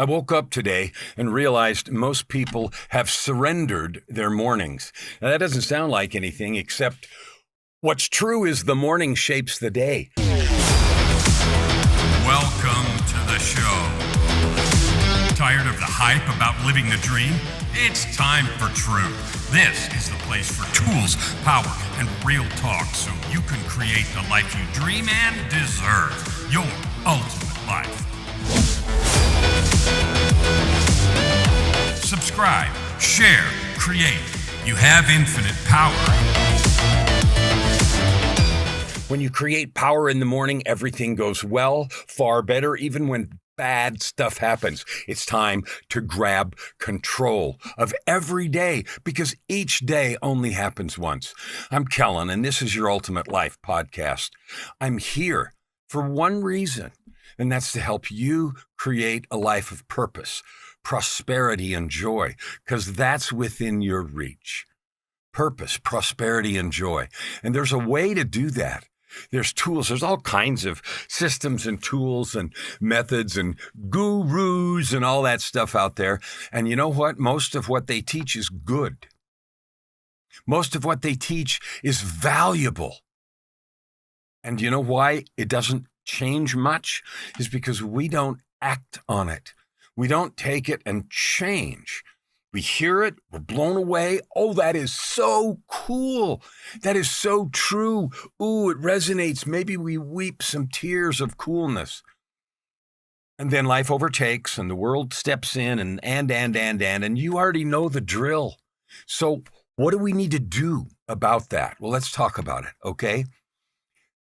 I woke up today and realized most people have surrendered their mornings. Now, that doesn't sound like anything, except what's true is the morning shapes the day. Welcome to the show. Tired of the hype about living the dream? It's time for truth. This is the place for tools, power, and real talk so you can create the life you dream and deserve. Your ultimate life. Subscribe, share, create. You have infinite power. When you create power in the morning, everything goes well, far better, even when bad stuff happens. It's time to grab control of every day because each day only happens once. I'm Kellan, and this is your Ultimate Life podcast. I'm here for one reason, and that's to help you create a life of purpose, prosperity, and joy, because that's within your reach. Purpose, prosperity, and joy. And there's a way to do that. There's tools. There's all kinds of systems and tools and methods and gurus and all that stuff out there. And you know what? Most of what they teach is good. Most of what they teach is valuable. And you know why it doesn't change much? Is because we don't act on it. We don't take it and change. We hear it, we're blown away. Oh, that is so cool. That is so true. Ooh, it resonates. Maybe we weep some tears of coolness. And then life overtakes and the world steps in and you already know the drill. So what do we need to do about that? Well, let's talk about it, okay?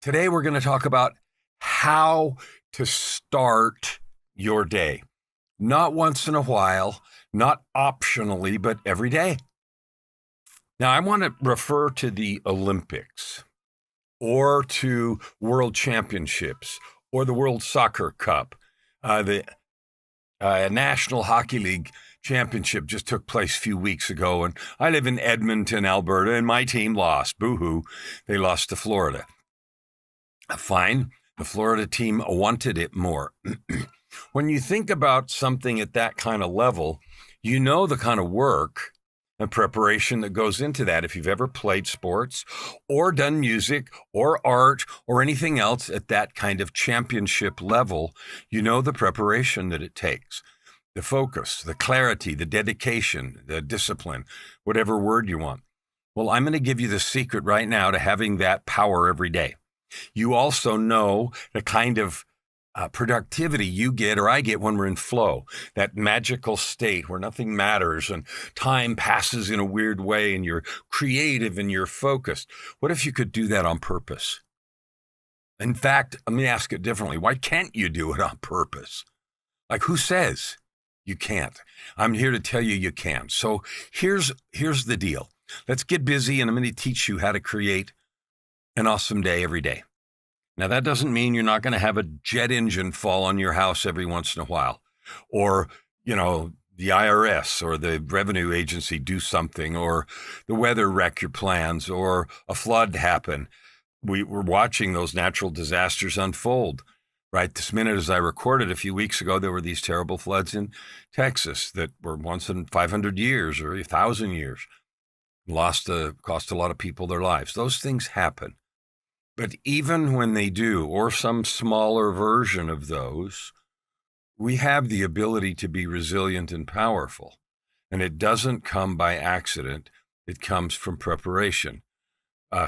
Today we're going to talk about how to start your day. Not once in a while, not optionally, but every day. Now, I want to refer to the Olympics or to World Championships or the World Soccer Cup. The National Hockey League Championship just took place a few weeks ago, and I live in Edmonton, Alberta, and my team lost. Boo-hoo. They lost to Florida. Fine. The Florida team wanted it more. When you think about something at that kind of level, you know the kind of work and preparation that goes into that. If you've ever played sports or done music or art or anything else at that kind of championship level, you know the preparation that it takes. The focus, the clarity, the dedication, the discipline, whatever word you want. Well, I'm going to give you the secret right now to having that power every day. You also know the kind of productivity you get or I get when we're in flow, that magical state where nothing matters and time passes in a weird way and you're creative and you're focused. What if you could do that on purpose? In fact, let me ask it differently. Why can't you do it on purpose? Like, who says you can't? I'm here to tell you can. So here's the deal. Let's get busy, and I'm going to teach you how to create an awesome day every day. Now, that doesn't mean you're not going to have a jet engine fall on your house every once in a while, or, the IRS or the revenue agency do something, or the weather wreck your plans, or a flood happen. We're watching those natural disasters unfold. Right this minute, as I recorded a few weeks ago, there were these terrible floods in Texas that were once in 500 years or 1,000 years. Cost a lot of people their lives. Those things happen. But even when they do, or some smaller version of those, we have the ability to be resilient and powerful. And it doesn't come by accident. It comes from preparation.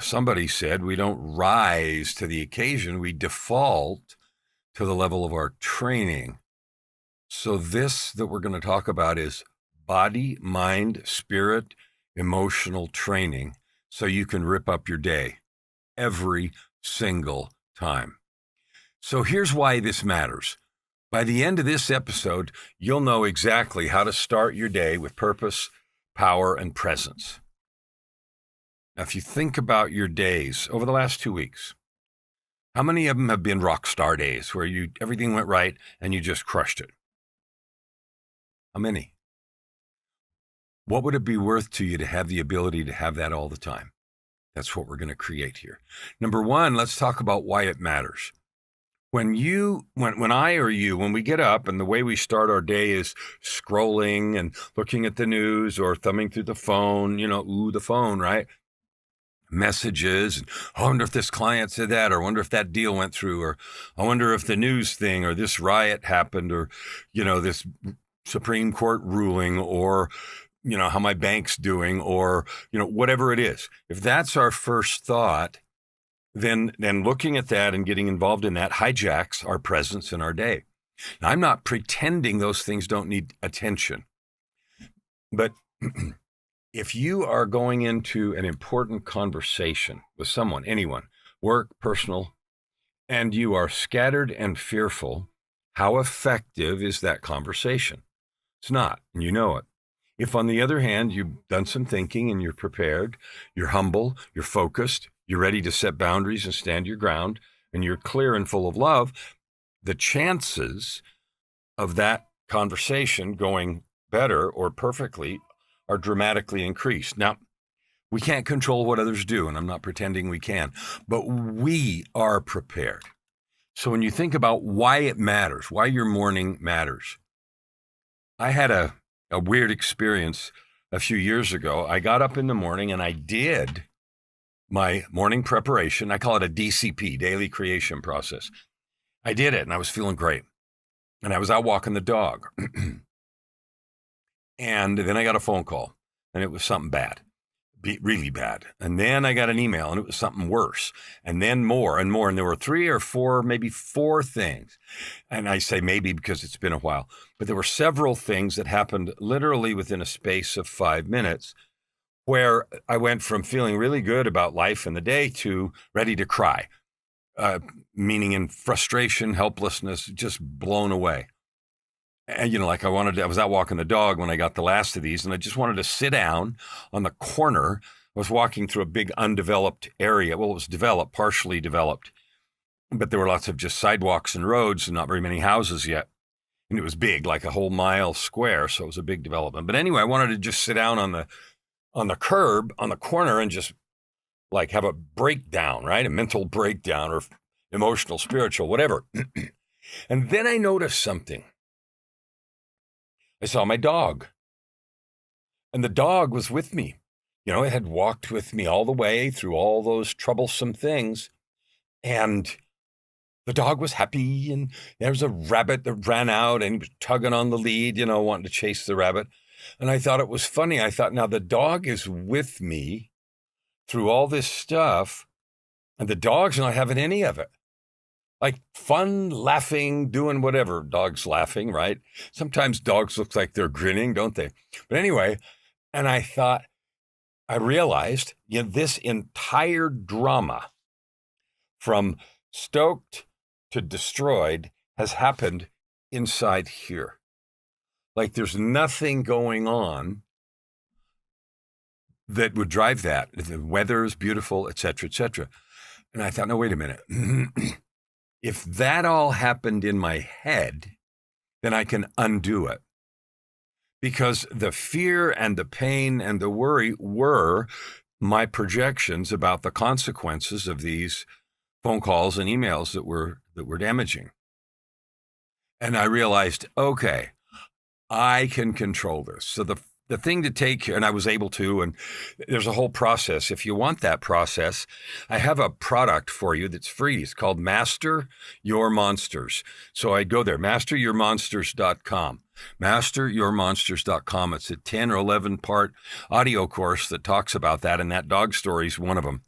Somebody said we don't rise to the occasion. We default to the level of our training. So this that we're going to talk about is body, mind, spirit, emotional training so you can rip up your day every single time. So here's why this matters. By the end of this episode, you'll know exactly how to start your day with purpose, power, and presence. Now, if you think about your days over the last 2 weeks, how many of them have been rock star days where everything went right and you just crushed it? How many? What would it be worth to you to have the ability to have that all the time? That's what we're going to create here. Number one, let's talk about why it matters. When I or you, when we get up and the way we start our day is scrolling and looking at the news or thumbing through the phone, the phone, right? Messages. And I wonder if this client said that, or I wonder if that deal went through, or I wonder if the news thing or this riot happened, or, this Supreme Court ruling, or, how my bank's doing, or, whatever it is. If that's our first thought, then looking at that and getting involved in that hijacks our presence in our day. Now, I'm not pretending those things don't need attention, but if you are going into an important conversation with someone, anyone, work, personal, and you are scattered and fearful, how effective is that conversation? It's not, and you know it. If, on the other hand, you've done some thinking and you're prepared, you're humble, you're focused, you're ready to set boundaries and stand your ground, and you're clear and full of love, the chances of that conversation going better or perfectly are dramatically increased. Now, we can't control what others do, and I'm not pretending we can, but we are prepared. So when you think about why it matters, why your morning matters, I had a weird experience a few years ago. I got up in the morning and I did my morning preparation. I call it a DCP, daily creation process. I did it and I was feeling great. And I was out walking the dog. And then I got a phone call and it was something bad, really bad. And then I got an email and it was something worse. And then more and more. And there were 3 or 4, maybe 4 things. And I say maybe because it's been a while. But there were several things that happened literally within a space of 5 minutes where I went from feeling really good about life and the day to ready to cry, meaning in frustration, helplessness, just blown away. And, I was out walking the dog when I got the last of these, and I just wanted to sit down on the corner. I was walking through a big undeveloped area. Well, it was developed, partially developed, but there were lots of just sidewalks and roads and not very many houses yet. And it was big, like a whole mile square. So it was a big development. But anyway, I wanted to just sit down on the curb, on the corner, and just like have a breakdown, right? A mental breakdown or emotional, spiritual, whatever. And then I noticed something. I saw my dog, and the dog was with me. It had walked with me all the way through all those troublesome things, and the dog was happy, and there was a rabbit that ran out, and he was tugging on the lead, wanting to chase the rabbit. And I thought it was funny. I thought, now the dog is with me through all this stuff, and the dog's not having any of it. Like fun, laughing, doing whatever. Dogs laughing, right? Sometimes dogs look like they're grinning, don't they? But anyway, and I realized, this entire drama from stoked to destroyed has happened inside here. Like there's nothing going on that would drive that. The weather is beautiful, et cetera, et cetera. And I thought, no, wait a minute. If that all happened in my head, then I can undo it. Because the fear and the pain and the worry were my projections about the consequences of these phone calls and emails that were damaging. And I realized, okay, I can control this. So the thing to take here, and I was able to, and there's a whole process. If you want that process, I have a product for you that's free. It's called Master Your Monsters. So I go there, masteryourmonsters.com. Masteryourmonsters.com. It's a 10 or 11 part audio course that talks about that, and that dog story is one of them,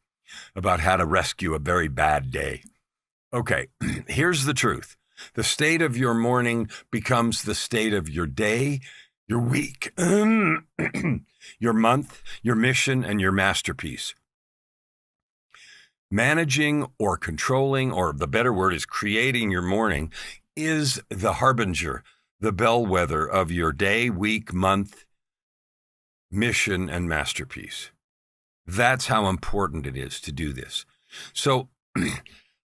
about how to rescue a very bad day. Okay, here's the truth. The state of your morning becomes the state of your day, your week, your month, your mission, and your masterpiece. Managing or controlling, or the better word is creating your morning, is the harbinger, the bellwether of your day, week, month, mission, and masterpiece. That's how important it is to do this. So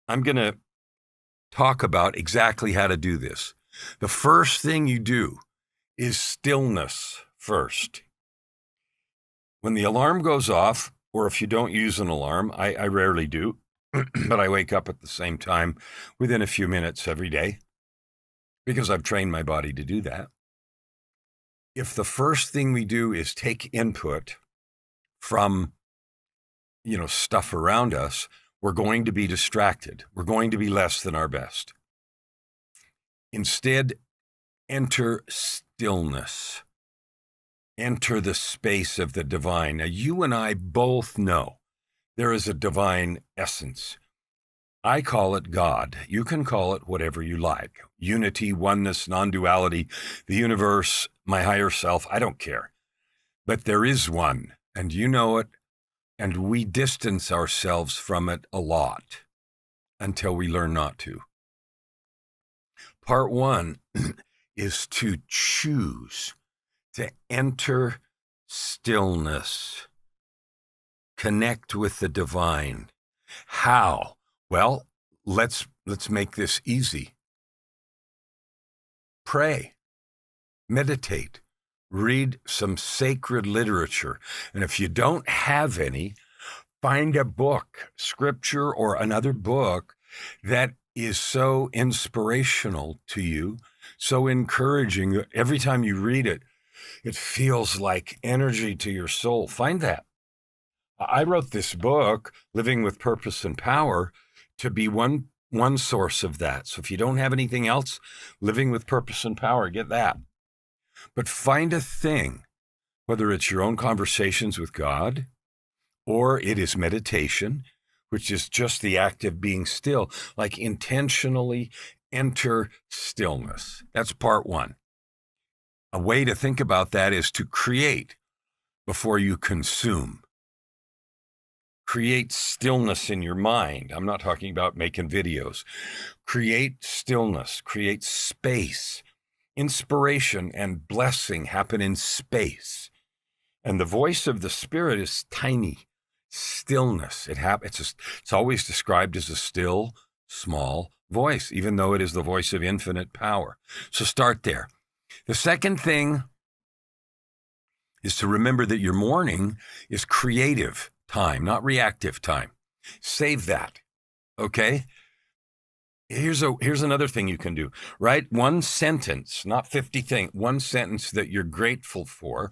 I'm going to talk about exactly how to do this. The first thing you do is stillness first. When the alarm goes off, or if you don't use an alarm, I rarely do, but I wake up at the same time within a few minutes every day because I've trained my body to do that. If the first thing we do is take input from, stuff around us, we're going to be distracted. We're going to be less than our best. Instead, enter stillness. Enter the space of the divine. Now, you and I both know there is a divine essence. I call it God. You can call it whatever you like. Unity, oneness, non-duality, the universe, my higher self, I don't care. But there is one, and you know it, and we distance ourselves from it a lot until we learn not to. Part one is to choose to enter stillness, connect with the divine. How? Well, let's make this easy. Pray, meditate, read some sacred literature. And if you don't have any, find a book, scripture or another book that is so inspirational to you, so encouraging. Every time you read it, it feels like energy to your soul. Find that. I wrote this book, Living with Purpose and Power, to be one source of that. So if you don't have anything else, Living with Purpose and Power, get that. But find a thing, whether it's your own conversations with God, or it is meditation, which is just the act of being still, like intentionally enter stillness. That's part one. A way to think about that is to create before you consume. Create stillness in your mind. I'm not talking about making videos. Create stillness, create space. Inspiration and blessing happen in space. And the voice of the Spirit is tiny. Stillness. It's always described as a still, small voice, even though it is the voice of infinite power. So start there. The second thing is to remember that your morning is creative time, not reactive time. Save that, okay? Here's another thing you can do. Write one sentence, not 50 things, one sentence that you're grateful for,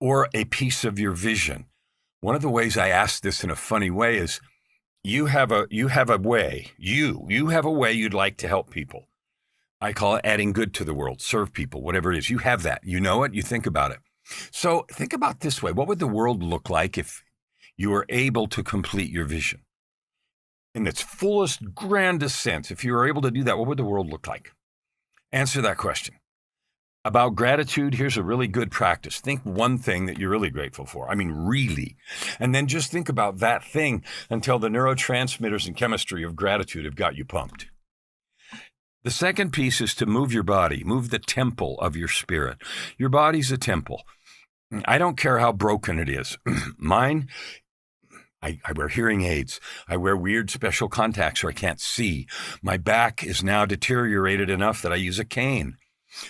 or a piece of your vision. One of the ways I ask this in a funny way is you have a way you'd like to help people. I call it adding good to the world, serve people, whatever it is. You have that. You know it. You think about it. So think about this way. What would the world look like if you were able to complete your vision? In its fullest, grandest sense, if you were able to do that, what would the world look like? Answer that question. About gratitude, here's a really good practice. Think one thing that you're really grateful for. I mean, really. And then just think about that thing until the neurotransmitters and chemistry of gratitude have got you pumped. The second piece is to move your body, move the temple of your spirit. Your body's a temple. I don't care how broken it is. Mine, I wear hearing aids. I wear weird special contacts so I can't see. My back is now deteriorated enough that I use a cane.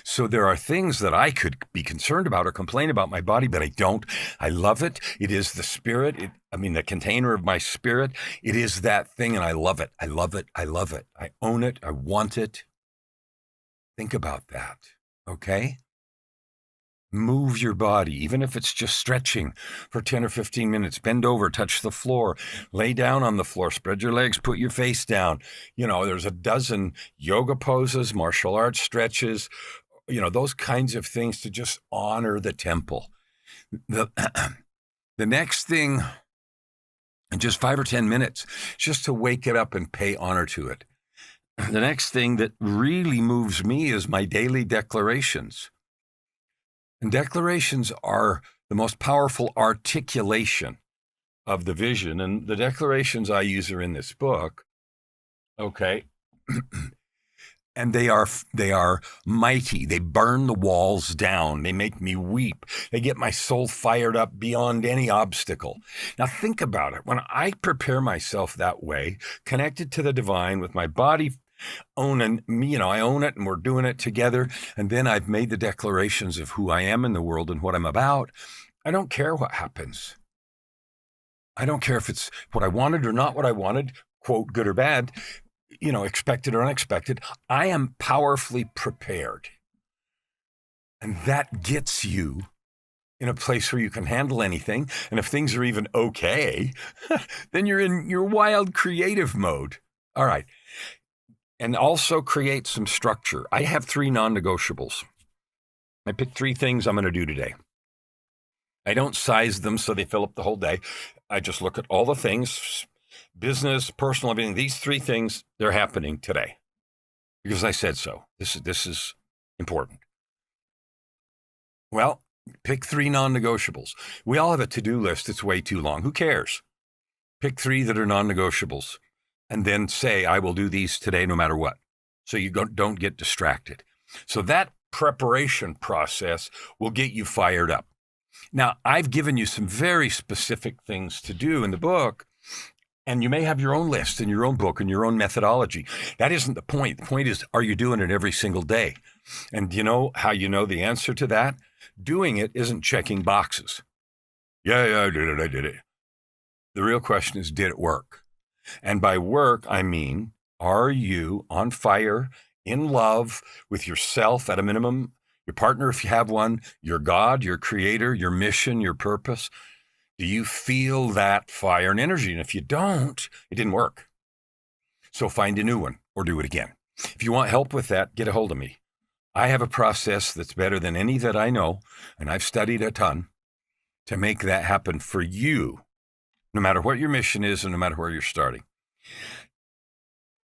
So there are things that I could be concerned about or complain about my body, but I don't. I love it. It is the spirit. The container of my spirit. It is that thing, and I love it. I love it. I love it. I own it. I want it. Think about that, okay? Move your body, even if it's just stretching for 10 or 15 minutes. Bend over, touch the floor, lay down on the floor, spread your legs, put your face down. There's a dozen yoga poses, martial arts stretches, those kinds of things to just honor the temple. The next thing, in just 5 or 10 minutes, just to wake it up and pay honor to it. The next thing that really moves me is my daily declarations. And declarations are the most powerful articulation of the vision. And the declarations I use are in this book. Okay. And they are mighty. They burn the walls down. They make me weep. They get my soul fired up beyond any obstacle. Now think about it. When I prepare myself that way, connected to the divine with my body owning, I own it and we're doing it together. And then I've made the declarations of who I am in the world and what I'm about. I don't care what happens. I don't care if it's what I wanted or not what I wanted, quote, good or bad, expected or unexpected. I am powerfully prepared. And that gets you in a place where you can handle anything. And if things are even okay, then you're in your wild creative mode. All right. And also create some structure. I have 3 non-negotiables. I picked 3 things I'm going to do today. I don't size them so they fill up the whole day. I just look at all the things, business, personal, everything. These 3 things, they're happening today because I said so. This is important. Well, pick 3 non-negotiables. We all have a to-do list. It's way too long. Who cares? Pick 3 that are non-negotiables and then say, I will do these today no matter what. So you don't get distracted. So that preparation process will get you fired up. Now, I've given you some very specific things to do in the book, and you may have your own list in your own book and your own methodology. That isn't the point. The point is, are you doing it every single day? And you know how you know the answer to that? Doing it isn't checking boxes. Yeah, I did it. The real question is, did it work? And by work, I mean, are you on fire, in love with yourself at a minimum, your partner if you have one, your God, your creator, your mission, your purpose? Do you feel that fire and energy? And if you don't, it didn't work. So find a new one or do it again. If you want help with that, get a hold of me. I have a process that's better than any that I know, and I've studied a ton to make that happen for you, no matter what your mission is and no matter where you're starting.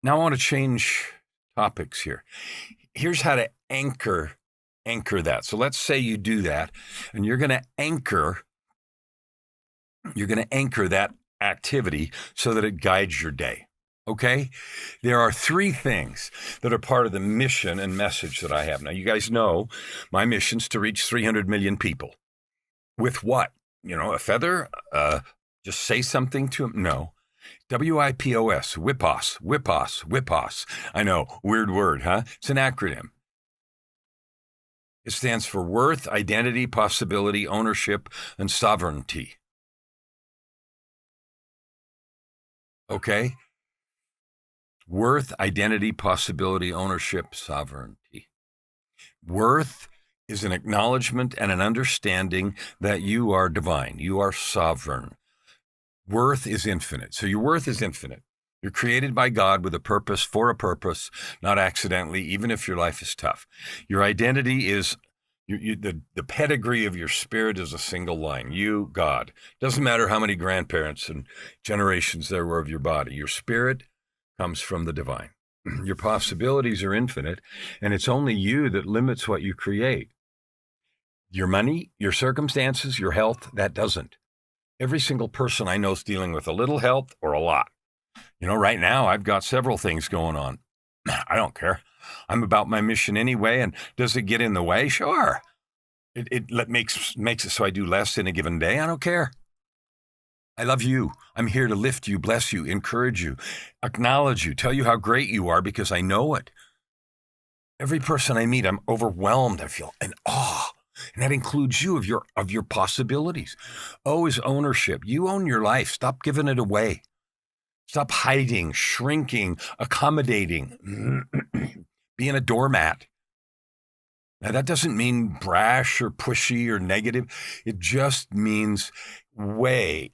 Now I want to change topics here. Here's how to anchor that. So let's say you do that, and you're going to anchor that activity so that it guides your day. Okay? There are 3 things that are part of the mission and message that I have. Now, you guys know my mission's to reach 300 million people. With what? A feather? Just say something to them? No. WIPOS, WIPOS. I know, weird word, huh? It's an acronym. It stands for worth, identity, possibility, ownership, and sovereignty. Okay? Worth, identity, possibility, ownership, sovereignty. Worth is an acknowledgement and an understanding that you are divine. You are sovereign. Worth is infinite. So your worth is infinite. You're created by God with a purpose, for a purpose, not accidentally, even if your life is tough. Your identity is the pedigree of your spirit is a single line. You, God. Doesn't matter how many grandparents and generations there were of your body. Your spirit comes from the divine. Your possibilities are infinite, and it's only you that limits what you create. Your money, your circumstances, your health, that doesn't. Every single person I know is dealing with a little health or a lot. Right now I've got several things going on. I don't care. I'm about my mission anyway, and does it get in the way? Sure. It makes it so I do less in a given day. I don't care. I love you. I'm here to lift you, bless you, encourage you, acknowledge you, tell you how great you are because I know it. Every person I meet, I'm overwhelmed. I feel in awe. And that includes you of your possibilities. O is ownership. You own your life. Stop giving it away. Stop hiding, shrinking, accommodating, being a doormat. Now, that doesn't mean brash or pushy or negative. It just means weigh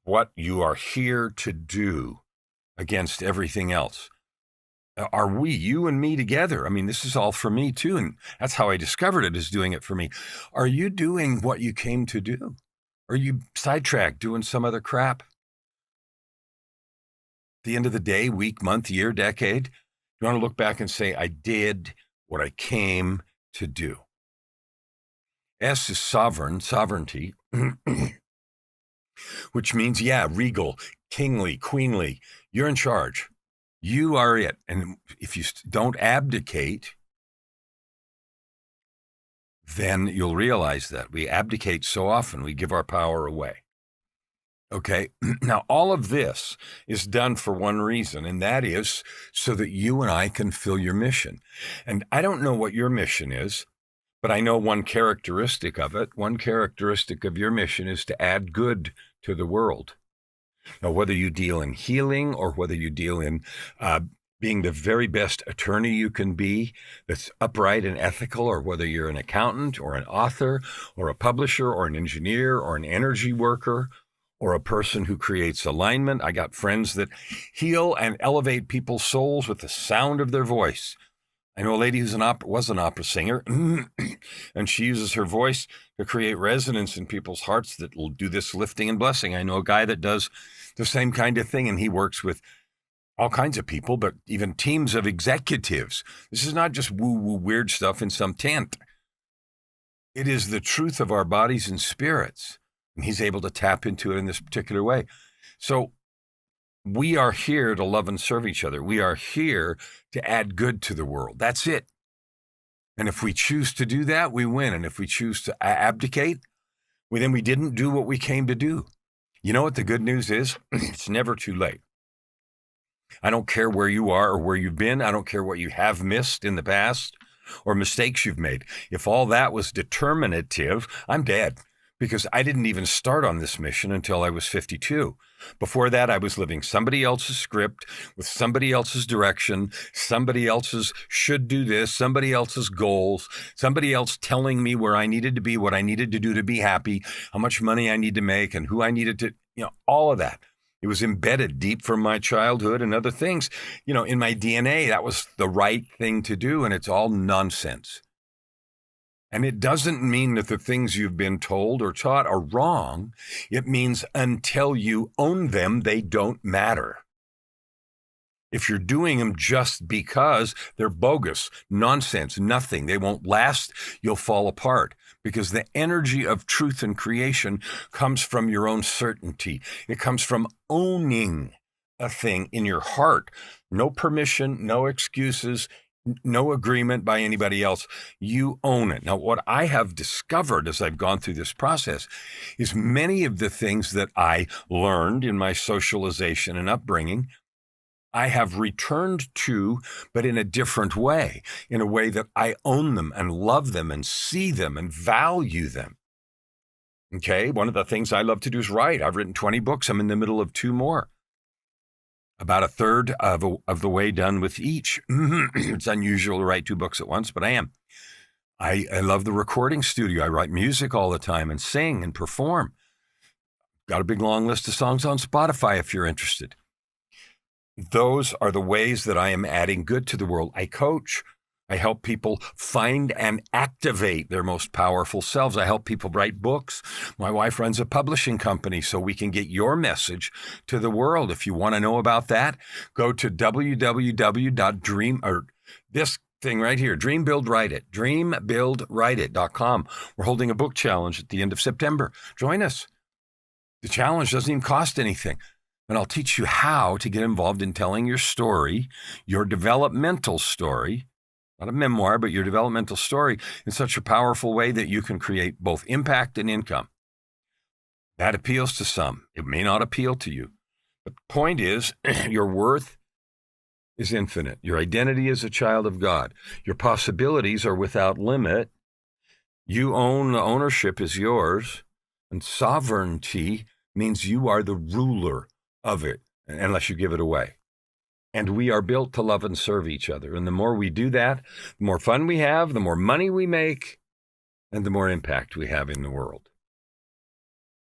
what you are here to do against everything else. Are we, you and me together? I mean, this is all for me too. And that's how I discovered it, is doing it for me. Are you doing what you came to do? Are you sidetracked doing some other crap? At the end of the day, week, month, year, decade, you want to look back and say, I did what I came to do. S is sovereignty, which means, regal, kingly, queenly. You're in charge. You are it. And if you don't abdicate, then you'll realize that we abdicate so often, we give our power away. Okay. Now, all of this is done for one reason, and that is so that you and I can fill your mission. And I don't know what your mission is, but I know one characteristic of it. One characteristic of your mission is to add good to the world. Now, whether you deal in healing or whether you deal in being the very best attorney you can be that's upright and ethical, or whether you're an accountant or an author or a publisher or an engineer or an energy worker or a person who creates alignment. I got friends that heal and elevate people's souls with the sound of their voice. I know a lady who's was an opera singer, and she uses her voice to create resonance in people's hearts that will do this lifting and blessing. I know a guy that does the same kind of thing, and he works with all kinds of people, but even teams of executives. This is not just woo-woo weird stuff in some tent. It is the truth of our bodies and spirits, and he's able to tap into it in this particular way. So we are here to love and serve each other. We are here to add good to the world. That's it. And if we choose to do that, we win. And if we choose to abdicate, then we didn't do what we came to do. You know what the good news is? It's never too late. I don't care where you are or where you've been. I don't care what you have missed in the past or mistakes you've made. If all that was determinative, I'm dead, because I didn't even start on this mission until I was 52. Before that, I was living somebody else's script with somebody else's direction, somebody else's should do this, somebody else's goals, somebody else telling me where I needed to be, what I needed to do to be happy, how much money I need to make, and who I needed to, all of that. It was embedded deep from my childhood and other things. In my DNA, that was the right thing to do, and it's all nonsense. And it doesn't mean that the things you've been told or taught are wrong. It means until you own them, they don't matter. If you're doing them just because they're bogus, nonsense, nothing, they won't last, you'll fall apart, because the energy of truth and creation comes from your own certainty. It comes from owning a thing in your heart. No permission, no excuses, no agreement by anybody else. You own it. Now, what I have discovered as I've gone through this process is many of the things that I learned in my socialization and upbringing, I have returned to, but in a different way, in a way that I own them and love them and see them and value them. Okay, one of the things I love to do is write. I've written 20 books. I'm in the middle of 2 more. About a third of the way done with each. It's unusual to write 2 books at once, but I am. I love the recording studio. I write music all the time and sing and perform. Got a big long list of songs on Spotify if you're interested. Those are the ways that I am adding good to the world. I coach. I help people find and activate their most powerful selves. I help people write books. My wife runs a publishing company so we can get your message to the world. If you want to know about that, go to www.dream, or this thing right here, dreambuildwriteit.com. We're holding a book challenge at the end of September. Join us. The challenge doesn't even cost anything. And I'll teach you how to get involved in telling your story, your developmental story, not a memoir, but your developmental story, in such a powerful way that you can create both impact and income. That appeals to some. It may not appeal to you. But the point is, your worth is infinite. Your identity is a child of God. Your possibilities are without limit. You own, the ownership is yours. And sovereignty means you are the ruler of it, unless you give it away. And we are built to love and serve each other. And the more we do that, the more fun we have, the more money we make, and the more impact we have in the world.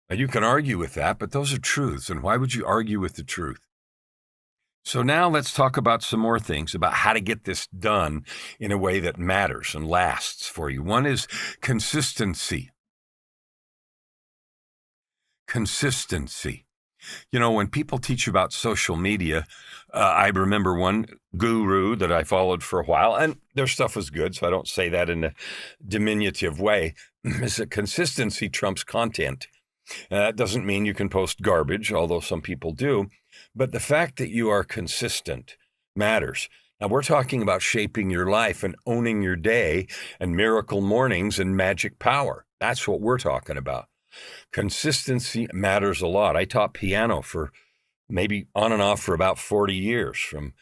Now, you can argue with that, but those are truths. And why would you argue with the truth? So now let's talk about some more things about how to get this done in a way that matters and lasts for you. One is consistency. Consistency. When people teach about social media, I remember one guru that I followed for a while, and their stuff was good, so I don't say that in a diminutive way, is that consistency trumps content. That doesn't mean you can post garbage, although some people do, but the fact that you are consistent matters. Now, we're talking about shaping your life and owning your day and miracle mornings and magic power. That's what we're talking about. Consistency matters a lot. I taught piano for maybe on and off for about 40 years, from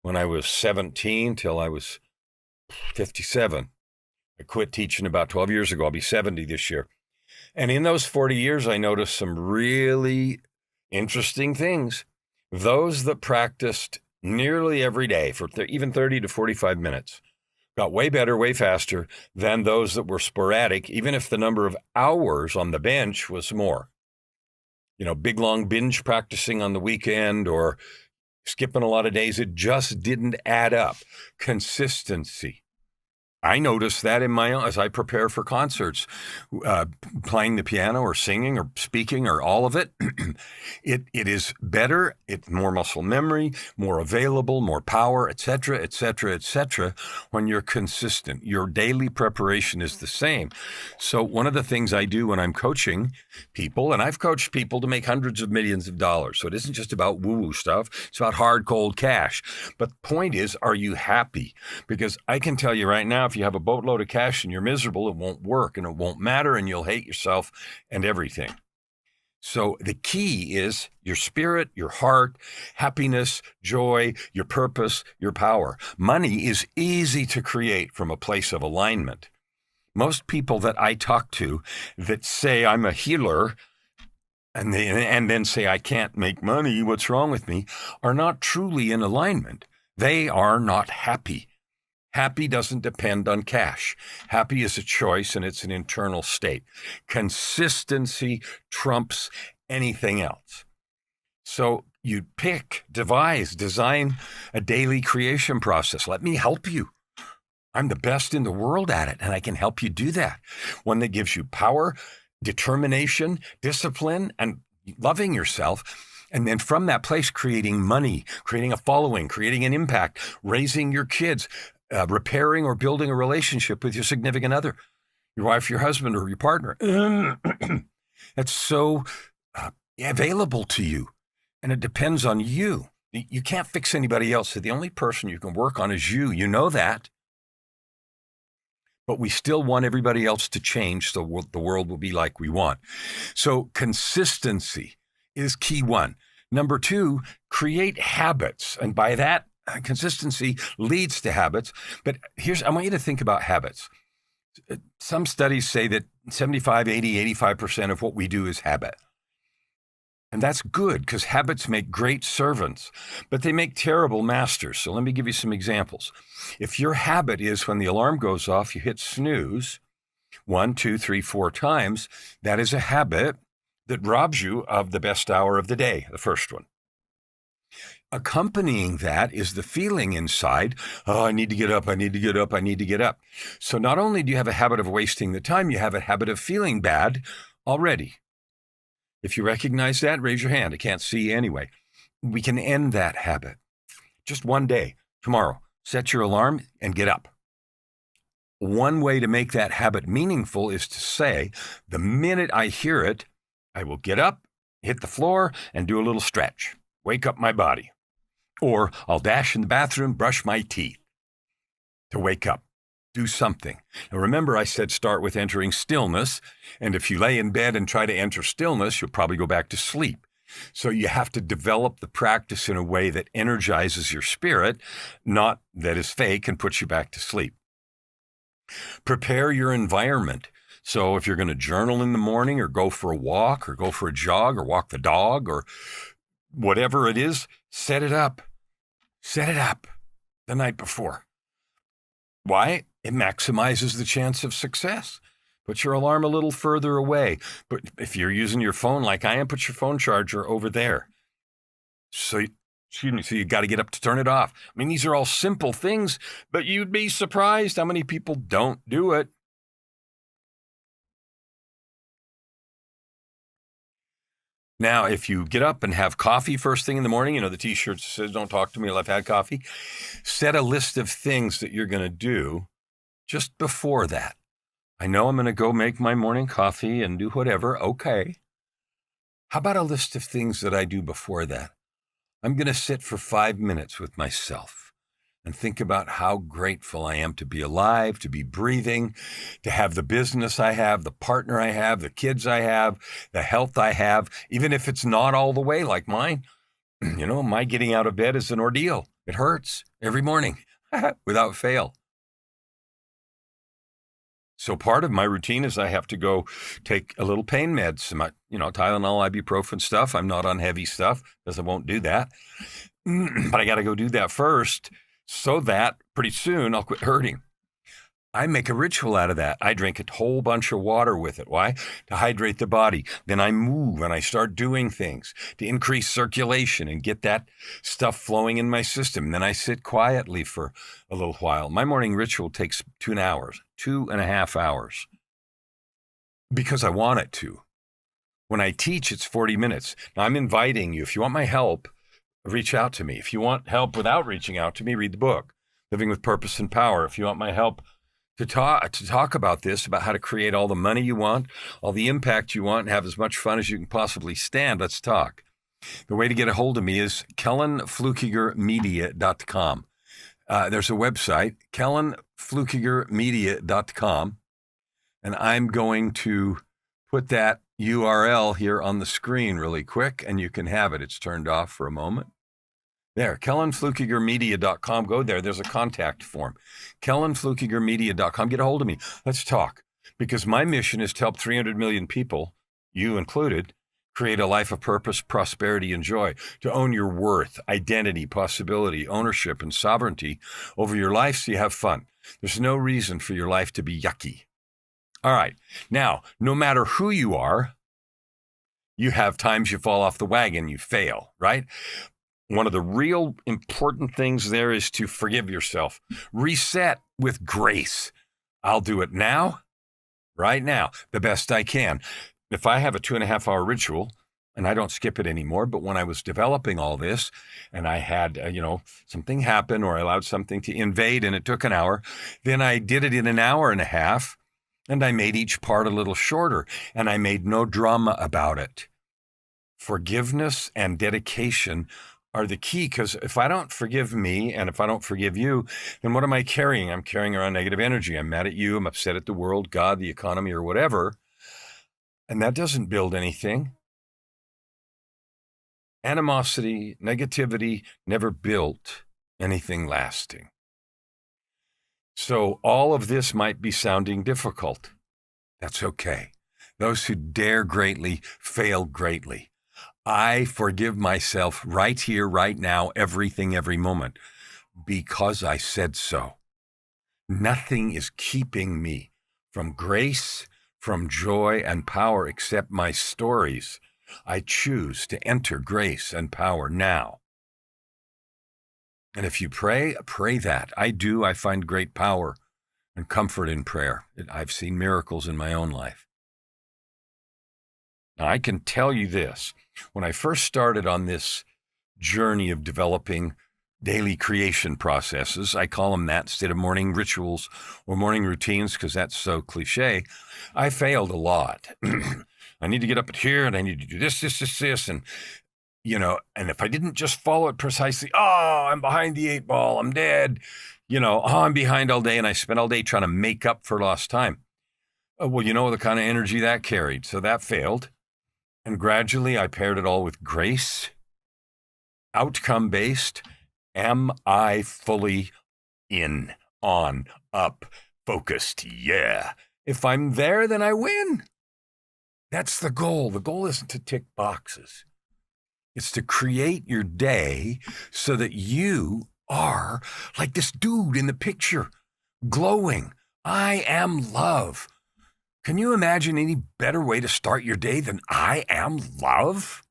when I was 17 till I was 57. I quit teaching about 12 years ago. I'll be 70 this year. And in those 40 years, I noticed some really Interesting things. Those that practiced nearly every day for even 30 to 45 minutes got way better, way faster than those that were sporadic, even if the number of hours on the bench was more. Big long binge practicing on the weekend or skipping a lot of days, it just didn't add up. Consistency. I notice that as I prepare for concerts, playing the piano or singing or speaking or all of it, it is better. It's more muscle memory, more available, more power, et cetera, when you're consistent. Your daily preparation is the same. So one of the things I do when I'm coaching people, and I've coached people to make hundreds of millions of dollars. So it isn't just about woo-woo stuff. It's about hard, cold cash. But the point is, are you happy? Because I can tell you right now, if you have a boatload of cash and you're miserable, it won't work and it won't matter and you'll hate yourself and everything. So the key is your spirit, your heart, happiness, joy, your purpose, your power. Money is easy to create from a place of alignment. Most people that I talk to that say I'm a healer and then say I can't make money, what's wrong with me, are not truly in alignment. They are not happy. Happy doesn't depend on cash. Happy is a choice and it's an internal state. Consistency trumps anything else. So you design a daily creation process. Let me help you. I'm the best in the world at it, and I can help you do that. One that gives you power, determination, discipline, and loving yourself. And then from that place, creating money, creating a following, creating an impact, raising your kids, repairing or building a relationship with your significant other, your wife, your husband, or your partner. That's so available to you, and it depends on you. You can't fix anybody else. So the only person you can work on is you. You know that. But we still want everybody else to change so the world will be like we want. So consistency is key one. Number two, create habits. And by that, consistency leads to habits. But I want you to think about habits. Some studies say that 75, 80, 85% of what we do is habit. And that's good because habits make great servants, but they make terrible masters. So let me give you some examples. If your habit is when the alarm goes off, you hit snooze 1, 2, 3, 4 times, that is a habit that robs you of the best hour of the day, the first one. Accompanying that is the feeling inside, oh, I need to get up, I need to get up, I need to get up. So not only do you have a habit of wasting the time, you have a habit of feeling bad already. If you recognize that, raise your hand. I can't see you anyway. We can end that habit. Just one day, tomorrow, set your alarm and get up. One way to make that habit meaningful is to say, the minute I hear it, I will get up, hit the floor, and do a little stretch. Wake up my body. Or I'll dash in the bathroom, brush my teeth to wake up. Do something. Now remember, I said start with entering stillness, and if you lay in bed and try to enter stillness, you'll probably go back to sleep. So you have to develop the practice in a way that energizes your spirit, not that is fake and puts you back to sleep. Prepare your environment. So if you're going to journal in the morning or go for a walk or go for a jog or walk the dog or whatever it is, set it up. Set it up the night before. Why? It maximizes the chance of success. Put your alarm a little further away. But if you're using your phone like I am, put your phone charger over there. So you got to get up to turn it off. I mean, these are all simple things, but you'd be surprised how many people don't do it. Now, if you get up and have coffee first thing in the morning, the t-shirt says, don't talk to me till I've had coffee. Set a list of things that you're going to do just before that. I know I'm going to go make my morning coffee and do whatever. Okay. How about a list of things that I do before that? I'm going to sit for 5 minutes with myself and think about how grateful I am to be alive, to be breathing, to have the business I have, the partner I have, the kids I have, the health I have, even if it's not all the way like mine. My getting out of bed is an ordeal. It hurts every morning without fail. So part of my routine is I have to go take a little pain meds, some, Tylenol, ibuprofen stuff. I'm not on heavy stuff because I won't do that. But I got to go do that first so that pretty soon I'll quit hurting. I make a ritual out of that. I drink a whole bunch of water with it. Why? To hydrate the body. Then I move and I start doing things to increase circulation and get that stuff flowing in my system. And then I sit quietly for a little while. My morning ritual takes 2.5 hours, because I want it to. When I teach, it's 40 minutes. Now I'm inviting you, if you want my help, reach out to me. If you want help without reaching out to me, read the book, Living with Purpose and Power. If you want my help to talk about this, about how to create all the money you want, all the impact you want, and have as much fun as you can possibly stand, let's talk. The way to get a hold of me is KellanFluckigermedia.com. There's a website, KellanFluckigermedia.com, and I'm going to put that URL here on the screen really quick, and you can have it. It's turned off for a moment. There, KellanFluckigermedia.com. Go there. There's a contact form. KellanFluckigermedia.com. Get a hold of me. Let's talk. Because my mission is to help 300 million people, you included, create a life of purpose, prosperity, and joy, to own your worth, identity, possibility, ownership, and sovereignty over your life so you have fun. There's no reason for your life to be yucky. All right. Now, no matter who you are, you have times you fall off the wagon, you fail, right? One of the real important things there is to forgive yourself. Reset with grace. I'll do it now, right now, the best I can. If I have a 2.5-hour ritual, and I don't skip it anymore, but when I was developing all this and I had, something happen, or I allowed something to invade and it took an hour, then I did it in an hour and a half, and I made each part a little shorter, and I made no drama about it. Forgiveness and dedication are the key, because if I don't forgive me and if I don't forgive you, then what am I carrying? I'm carrying around negative energy. I'm mad at you. I'm upset at the world, God, the economy, or whatever. And that doesn't build anything. Animosity, negativity never built anything lasting. So all of this might be sounding difficult. That's okay. Those who dare greatly fail greatly. I forgive myself right here, right now, everything, every moment, because I said so. Nothing is keeping me from grace, from joy and power except my stories. I choose to enter grace and power now. And if you pray that. I do. I find great power and comfort in prayer. I've seen miracles in my own life. Now, I can tell you this. When I first started on this journey of developing daily creation processes, I call them that instead of morning rituals or morning routines, because that's so cliche, I failed a lot. I need to get up at here, and I need to do this, and, and if I didn't just follow it precisely, I'm behind the 8 ball, I'm dead, I'm behind all day, and I spent all day trying to make up for lost time. Well, the kind of energy that carried, so that failed. And gradually I paired it all with grace, outcome-based. Am I fully in, on, up, focused? Yeah. If I'm there, then I win. That's the goal. The goal isn't to tick boxes. It's to create your day so that you are like this dude in the picture, glowing. I am love. Can you imagine any better way to start your day than I am love?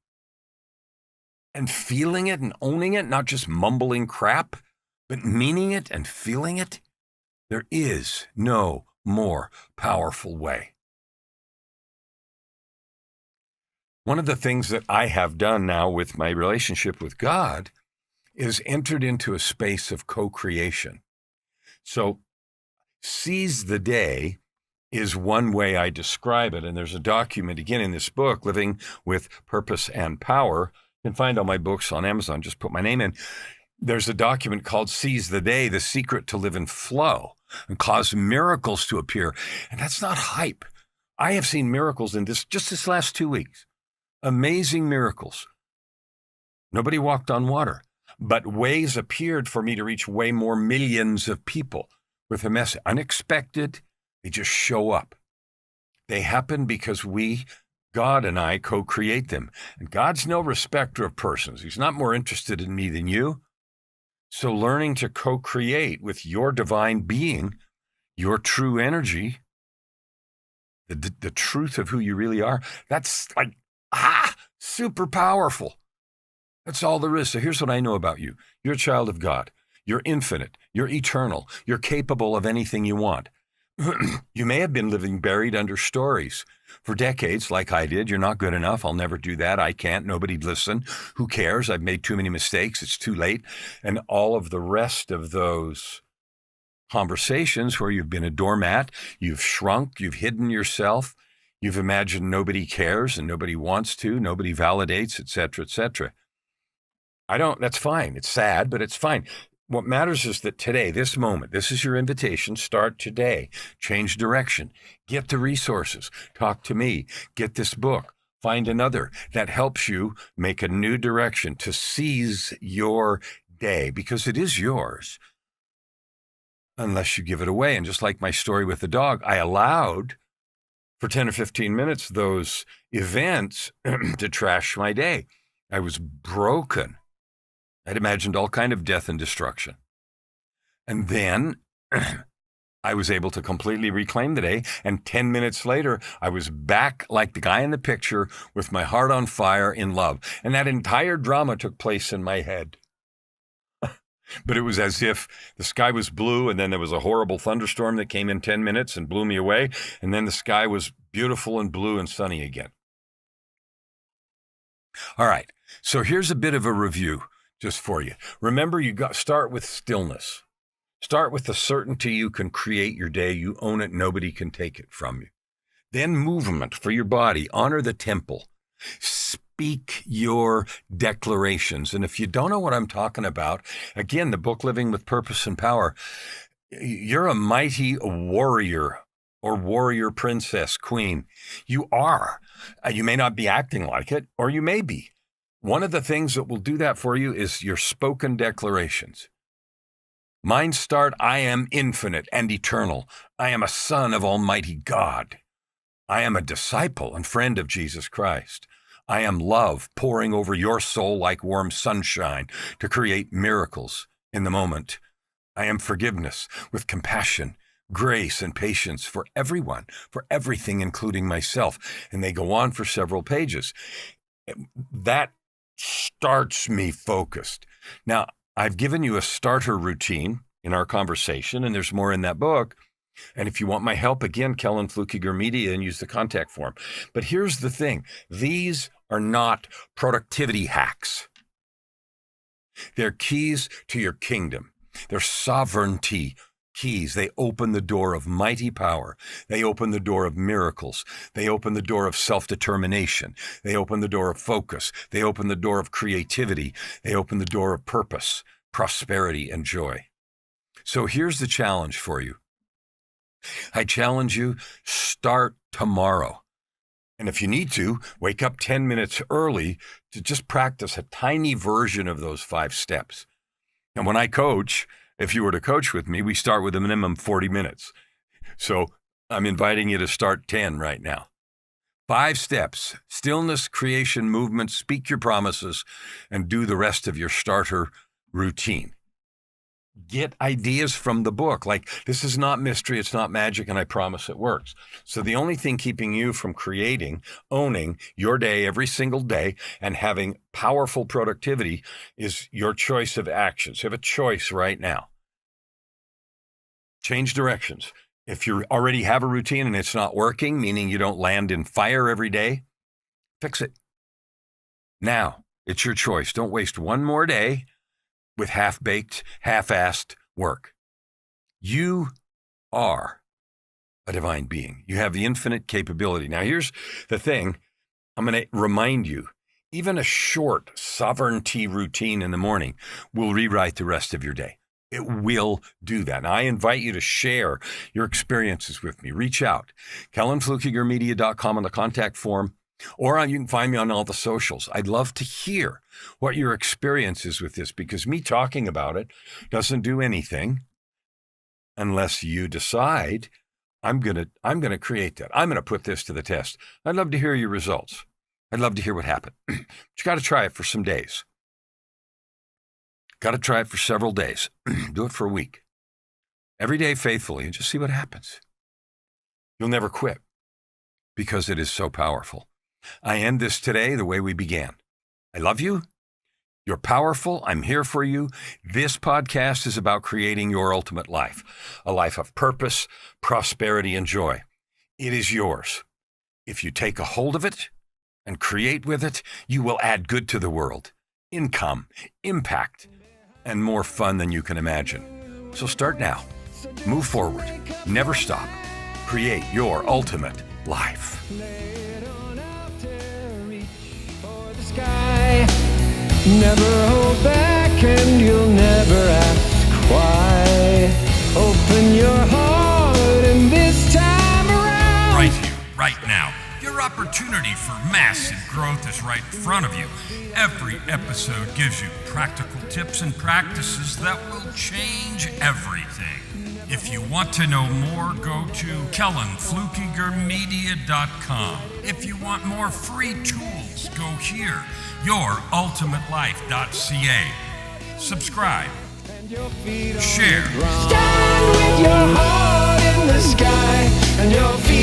And feeling it and owning it, not just mumbling crap, but meaning it and feeling it. There is no more powerful way. One of the things that I have done now with my relationship with God is entered into a space of co-creation. So seize the day is one way I describe it. And there's a document, again, in this book, Living with Purpose and Power. You can find all my books on Amazon. Just put my name in. There's a document called Seize the Day, The Secret to Live in Flow and Cause Miracles to Appear. And that's not hype. I have seen miracles in this last 2 weeks. Amazing miracles. Nobody walked on water, but ways appeared for me to reach way more millions of people with a message. Unexpected, They just show up. They happen because God and I co-create them. And God's no respecter of persons. He's not more interested in me than you. So learning to co-create with your divine being, your true energy, the truth of who you really are, that's like, super powerful. That's all there is. So here's what I know about you. You're a child of God. You're infinite. You're eternal. You're capable of anything you want. You may have been living buried under stories for decades, like I did. You're not good enough. I'll never do that. I can't. Nobody'd listen. Who cares? I've made too many mistakes. It's too late. And all of the rest of those conversations where you've been a doormat, you've shrunk, you've hidden yourself, you've imagined nobody cares and nobody wants to, nobody validates, et cetera, et cetera. That's fine. It's sad, but it's fine. What matters is that today, this moment, this is your invitation. Start today. Change direction. Get the resources. Talk to me. Get this book. Find another that helps you make a new direction to seize your day, because it is yours, unless you give it away. And just like my story with the dog, I allowed for 10 or 15 minutes those events to trash my day. I was broken. I'd imagined all kind of death and destruction. And then I was able to completely reclaim the day. And 10 minutes later, I was back like the guy in the picture with my heart on fire in love. And that entire drama took place in my head. But it was as if the sky was blue and then there was a horrible thunderstorm that came in 10 minutes and blew me away. And then the sky was beautiful and blue and sunny again. All right. So here's a bit of a review just for you. Remember, start with stillness. Start with the certainty you can create your day. You own it. Nobody can take it from you. Then movement for your body. Honor the temple. Speak your declarations. And if you don't know what I'm talking about, again, the book Living with Purpose and Power, you're a mighty warrior or warrior princess, queen. You are. You may not be acting like it, or you may be. One of the things that will do that for you is your spoken declarations. Mine start, I am infinite and eternal. I am a son of Almighty God. I am a disciple and friend of Jesus Christ. I am love pouring over your soul like warm sunshine to create miracles in the moment. I am forgiveness with compassion, grace, and patience for everyone, for everything, including myself. And they go on for several pages. That starts me focused. Now, I've given you a starter routine in our conversation, and there's more in that book. And if you want my help, again, Kellan Fluckiger Media, and use the contact form. But here's the thing. These are not productivity hacks. They're keys to your kingdom. They're sovereignty keys. They open the door of mighty power. They open the door of miracles. They open the door of self-determination. They open the door of focus. They open the door of creativity. They open the door of purpose, prosperity, and joy. So here's the challenge for you. I challenge you, start tomorrow. And if you need to, wake up 10 minutes early to just practice a tiny version of those 5 steps. And when I coach, if you were to coach with me, we start with a minimum 40 minutes. So I'm inviting you to start 10 right now. 5 steps: stillness, creation, movement, speak your promises, and do the rest of your starter routine. Get ideas from the book. Like, this is not mystery, it's not magic, and I promise it works. So the only thing keeping you from creating, owning your day every single day and having powerful productivity is your choice of actions. You have a choice right now. Change directions. If you already have a routine and it's not working, meaning you don't land in fire every day, fix it. Now, it's your choice. Don't waste one more day with half-baked, half-assed work. You are a divine being. You have the infinite capability. Now, here's the thing. I'm going to remind you, even a short sovereignty routine in the morning will rewrite the rest of your day. It will do that. Now, I invite you to share your experiences with me. Reach out. KellanFluckigerMedia.com on the contact form. Or you can find me on all the socials. I'd love to hear what your experience is with this, because me talking about it doesn't do anything unless you decide I'm gonna create that. I'm gonna put this to the test. I'd love to hear your results. I'd love to hear what happened. But you got to try it for some days. Got to try it for several days. Do it for a week. Every day faithfully, and just see what happens. You'll never quit because it is so powerful. I end this today the way we began. I love you. You're powerful. I'm here for you. This podcast is about creating your ultimate life, a life of purpose, prosperity, and joy. It is yours. If you take a hold of it and create with it, you will add good to the world, income, impact, and more fun than you can imagine. So start now. Move forward. Never stop. Create your ultimate life. Never hold back and you'll never ask why. Open your heart and this time around. Right here, right now. Your opportunity for massive growth is right in front of you. Every episode gives you practical tips and practices that will change everything. If you want to know more, go to KellanFluckigerMedia.com. If you want more free tools, go here, YourUltimateLife.ca. Subscribe. Share. Stand with your heart in the sky and your feet